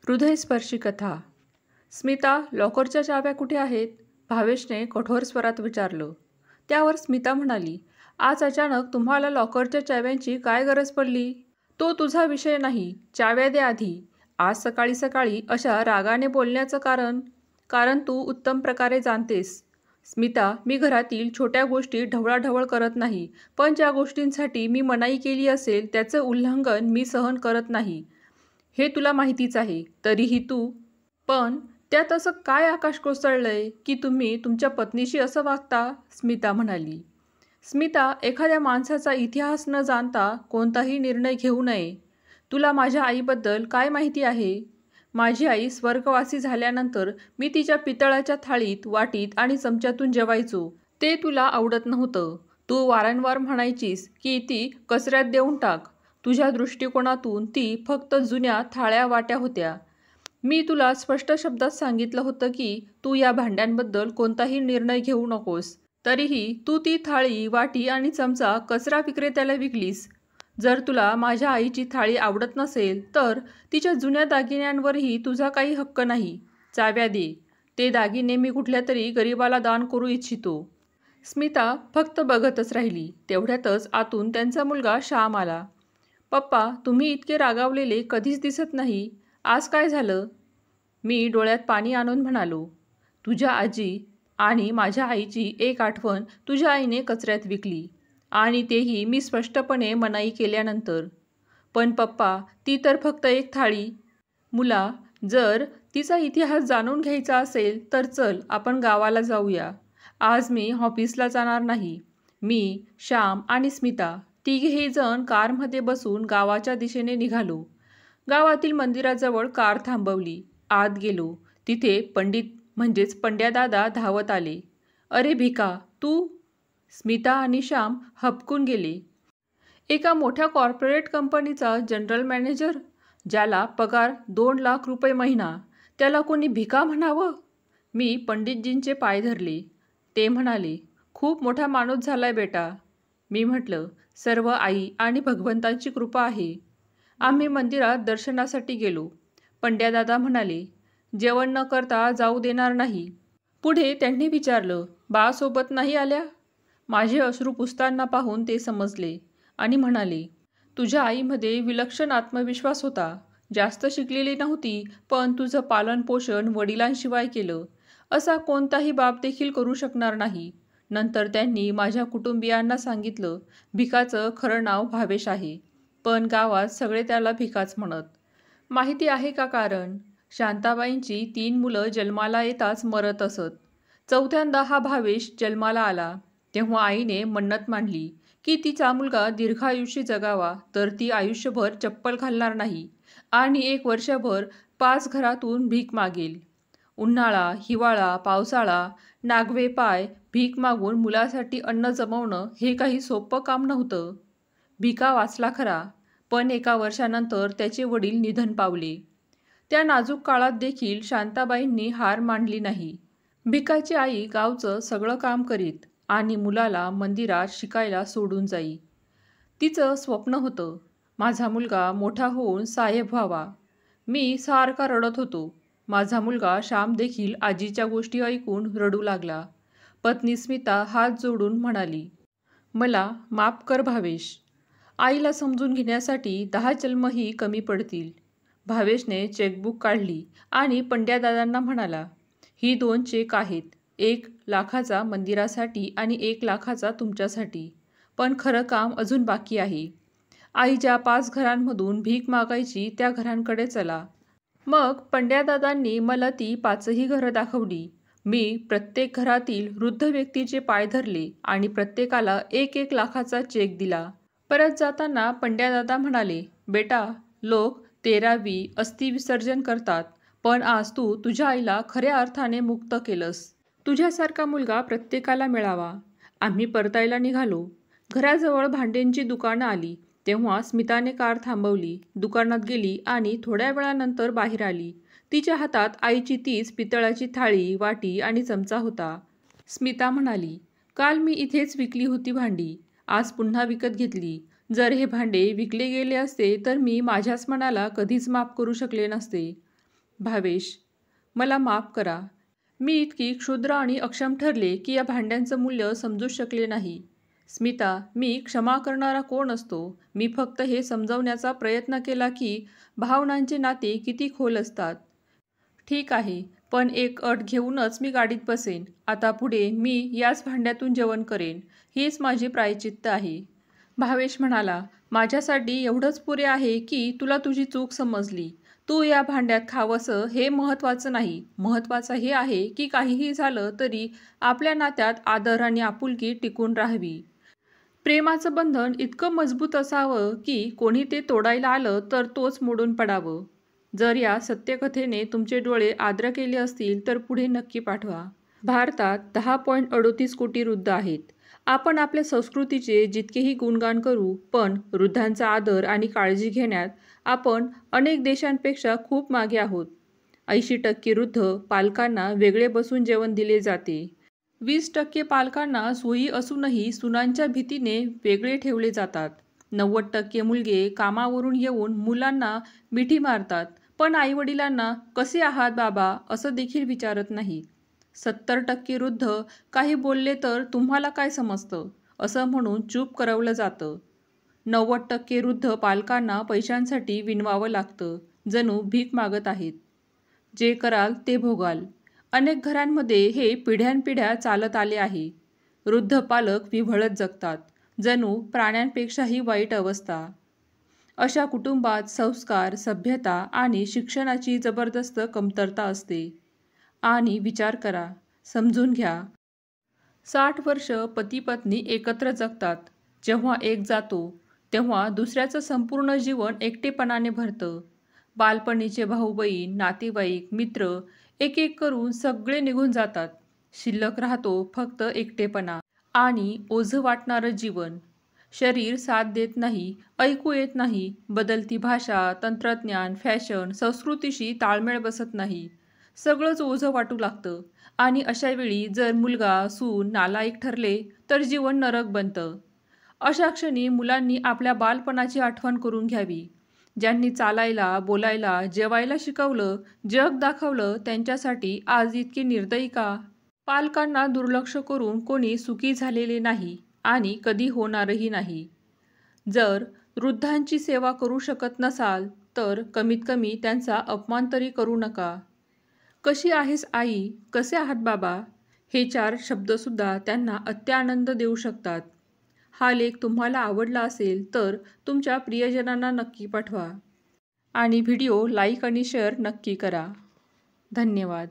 हृदयस्पर्शी कथा. स्मिता, लॉकरच्या चाव्या कुठे आहेत? भावेशने कठोर स्वरात विचारलं. त्यावर स्मिता म्हणाली, आज अचानक तुम्हाला लॉकरच्या चाव्यांची काय गरज पडली? तो तुझा विषय नाही, चाव्या दे आधी. आज सकाळी सकाळी अशा रागाने बोलण्याचं कारण तू उत्तम प्रकारे जाणतेस. स्मिता, मी घरातील छोट्या गोष्टी ढवळाढवळ करत नाही, पण ज्या गोष्टींसाठी मी मनाई केली असेल त्याचं उल्लंघन मी सहन करत नाही. हे तुला माहितीच आहे. तरीही तू. पण त्यात असं काय आकाश कोसळलंय की तुम्ही तुमच्या पत्नीशी असं वागता? स्मिता म्हणाली. स्मिता, एखाद्या माणसाचा इतिहास न जाणता कोणताही निर्णय घेऊ नये. तुला माझ्या आईबद्दल काय माहिती आहे? माझी आई स्वर्गवासी झाल्यानंतर मी तिच्या पितळाच्या थाळीत, वाटीत आणि चमच्यातून जेवायचो. ते तुला आवडत नव्हतं. तू वारंवार म्हणायचीस की ती कचऱ्यात देऊन टाक. तुझ्या दृष्टिकोनातून ती फक्त जुन्या थाळ्या वाट्या होत्या. मी तुला स्पष्ट शब्दात सांगितलं होतं की तू या भांड्यांबद्दल कोणताही निर्णय घेऊ नकोस. तरीही तू ती थाळी, वाटी आणि चमचा कचरा विक्रेत्याला विकलीस. जर तुला माझ्या आईची थाळी आवडत नसेल तर तिच्या जुन्या दागिन्यांवरही तुझा काही हक्क नाही. चाव्या दे. ते दागिने मी कुठल्या तरी गरिबाला दान करू इच्छितो. स्मिता फक्त बघतच राहिली. तेवढ्यातच आतून त्यांचा मुलगा श्याम आला. पप्पा, तुम्ही इतके रागावलेले कधीच दिसत नाही. आज काय झालं? मी डोळ्यात पाणी आणून म्हणालो. तुझ्या आजी आणि माझ्या आईची एक आठवण तुझ्या आईने कचऱ्यात विकली, आणि तेही मी स्पष्टपणे मनाई केल्यानंतर. पण पप्पा, ती तर फक्त एक थाळी. मुला, जर तिचा इतिहास जाणून घ्यायचा असेल तर चल आपण गावाला जाऊया. आज मी ऑफिसला जाणार नाही. मी, श्याम आणि स्मिता तिघेही जण कारमध्ये बसून गावाच्या दिशेने निघालो. गावातील मंदिराजवळ कार थांबवली. आत गेलो. तिथे पंड्यादादा धावत आले. अरे भिका, तू? स्मिता आणि श्याम हबकून गेले. एका मोठ्या कॉर्पोरेट कंपनीचा जनरल मॅनेजर, ज्याला पगार 2 लाख रुपये महिना, त्याला कोणी भिका म्हणावं? मी पंडितजींचे पाय धरले. ते म्हणाले, खूप मोठा माणूस झालाय बेटा. मी म्हटलं, सर्व आई आणि भगवंताची कृपा आहे. आम्ही मंदिरात दर्शनासाठी गेलो. पंड्यादादा म्हणाले, जेवण न करता जाऊ देणार नाही. पुढे त्यांनी विचारलं, बा सोबत नाही आल्या? माझे अश्रू पुसताना पाहून ते समजले आणि म्हणाले, तुझ्या आईमध्ये विलक्षण आत्मविश्वास होता. जास्त शिकलेली नव्हती, पण तुझं पालनपोषण वडिलांशिवाय केलं. असा कोणताही बाप देखील करू शकणार नाही. नंतर त्यांनी माझ्या कुटुंबियांना सांगितलं, भिकाचं खरं नाव भावेश आहे, पण गावात सगळे त्याला भिकाच म्हणत. माहिती आहे का कारण? शांताबाईंची 3 मुलं जन्माला येताच मरत असत. चौथ्यांदा हा भावेश जन्माला आला. तेव्हा आईने मन्नत मांडली की तिचा मुलगा दीर्घायुष्य जगावा, तर ती आयुष्यभर चप्पल घालणार नाही आणि 1 वर्षभर 5 घरातून भीक मागेल. उन्हाळा, हिवाळा, पावसाळा, नागवे पाय भीक मागून मुलासाठी अन्न जमवणं हे काही सोपं काम नव्हतं. भिका वाचला खरा, पण 1 वर्षानंतर त्याचे वडील निधन पावले. त्या नाजूक काळात देखील शांताबाईंनी हार मानली नाही. भिकाची आई गावचं सगळं काम करीत आणि मुलाला मंदिरात शिकायला सोडून जाई. तिचं स्वप्न होतं, माझा मुलगा मोठा होऊन साहेब व्हावा. मी सारखा रडत होतो. माझा मुलगा श्याम देखील आजीच्या गोष्टी ऐकून रडू लागला. पत्नी स्मिता हात जोडून म्हणाली, मला माफ कर भावेश. आईला समजून घेण्यासाठी 10 जन्मही कमी पडतील. भावेशने चेकबुक काढली आणि पंड्यादादांना म्हणाला, ही 2 चेक आहेत. 1 लाखाचा मंदिरासाठी आणि 1 लाखाचा तुमच्यासाठी. पण खरं काम अजून बाकी आहे. आई ज्या 5 घरांमधून भीक मागायची त्या घरांकडे चला. मग पंड्यादादांनी मला ती 5ही घरं दाखवली. मी प्रत्येक घरातील वृद्ध व्यक्तीचे पाय धरले आणि प्रत्येकाला 1-1 लाखाचा चेक दिला. परत जाताना पंड्यादादा म्हणाले, बेटा, लोक 13वी अस्थि विसर्जन करतात, पण आज तू तुझ्या आईला खऱ्या अर्थाने मुक्त केलंस. तुझ्यासारखा मुलगा प्रत्येकाला मिळावा. आम्ही परतायला निघालो. घराजवळ भांड्यांची दुकानं आली. तेव्हा स्मिताने कार थांबवली, दुकानात गेली आणि थोड्या वेळानंतर बाहेर आली. तिच्या हातात आईची तीच पितळाची थाळी, वाटी आणि चमचा होता. स्मिता म्हणाली, काल मी इथेच विकली होती भांडी, आज पुन्हा विकत घेतली. जर हे भांडे विकले गेले असते तर मी माझ्याच मनाला कधीच माफ करू शकले नसते. भावेश: मला माफ करा. मी इतकी क्षुद्र आणि अक्षम ठरले की या भांड्यांचं मूल्य समजूच शकले नाही. स्मिता: मी क्षमा करणारा कोण असतो? मी फक्त हे समजवण्याचा प्रयत्न केला की भावनांचे नाते किती खोल असतात. ठीक आहे, पण एक अट घेऊनच मी गाडीत बसेन. आता पुढे मी याच भांड्यातून जेवण करेन. हीच माझी प्रायश्चित्त आहे. भावेश म्हणाला, माझ्यासाठी एवढंच पुरे आहे की तुला तुझी चूक समजली. तू या भांड्यात खावंसं हे महत्त्वाचं नाही. महत्त्वाचं हे आहे की काहीही झालं तरी आपल्या नात्यात आदर आणि आपुलकी टिकून राहावी. प्रेमाचं बंधन इतकं मजबूत असावं की कोणी ते तोडायला आलं तर तोच मोडून पडावं. जर या सत्यकथेने तुमचे डोळे आर्द्र केले असतील तर पुढे नक्की पाठवा. भारतात 10.38 कोटी वृद्ध आहेत. आपण आपल्या संस्कृतीचे जितकेही गुणगान करू, पण वृद्धांचा आदर आणि काळजी घेण्यात आपण अनेक देशांपेक्षा खूप मागे आहोत. 80% वृद्ध पालकांना वेगळे बसून जेवण दिले जाते. 20% पालकांना सोयी असूनही सुनांच्या भीतीने वेगळे ठेवले जातात. 90% मुलगे कामावरून येऊन मुलांना मिठी मारतात, पण आईवडिलांना कसे आहात बाबा असं देखील विचारत नाहीत. 70% वृद्ध काही बोलले तर तुम्हाला काय समजतं असं म्हणून चूप करवलं जातं. 90% वृद्ध पालकांना पैशांसाठी विनवावं लागतं, जणू भीक मागत आहेत. जे कराल ते भोगाल. अनेक घरांमध्ये हे पिढ्यानपिढ्या चालत आले आहे. वृद्ध पालक विव्हळत जगतात, जणू प्राण्यांपेक्षाही वाईट अवस्था. अशा कुटुंबात संस्कार, सभ्यता आणि शिक्षणाची जबरदस्त कमतरता असते. आणि विचार करा, समजून घ्या. 60 वर्ष पती-पत्नी एकत्र जगतात. जेव्हा एक जातो, तेव्हा दुसऱ्याचं संपूर्ण जीवन एकटेपणाने भरतं. बालपणीचे भाऊ-बहीण, नातेवाईक, मित्र एक-एक करून सगळे निघून जातात. शिल्लक राहतो फक्त एकटेपणा आणि ओझं वाटणारं जीवन. शरीर साथ देत नाही, ऐकू येत नाही, बदलती भाषा, तंत्रज्ञान, फॅशन, संस्कृतीशी ताळमेळ बसत नाही. सगळंच ओझं वाटू लागतं. आणि अशा वेळी जर मुलगा, सून नालायक ठरले तर जीवन नरक बनतं. अशा क्षणी मुलांनी आपल्या बालपणाची आठवण करून घ्यावी. ज्यांनी चालायला, बोलायला, जेवायला शिकवलं, जग दाखवलं, त्यांच्यासाठी आज इतकी निर्दयी का? पालकांना दुर्लक्ष करून कोणी सुखी झालेले नाही आणि कधी होणारही नाही. जर वृद्धांची सेवा करू शकत नसाल तर कमीत कमी त्यांचा अपमान तरी करू नका. कशी आहेस आई? कसे आहात बाबा? हे 4 शब्दसुद्धा त्यांना अत्यानंद देऊ शकतात. हा लेख तुम्हाला आवडला असेल तर तुमच्या प्रियजनांना नक्की पाठवा आणि व्हिडिओ लाईक आणि शेअर नक्की करा. धन्यवाद.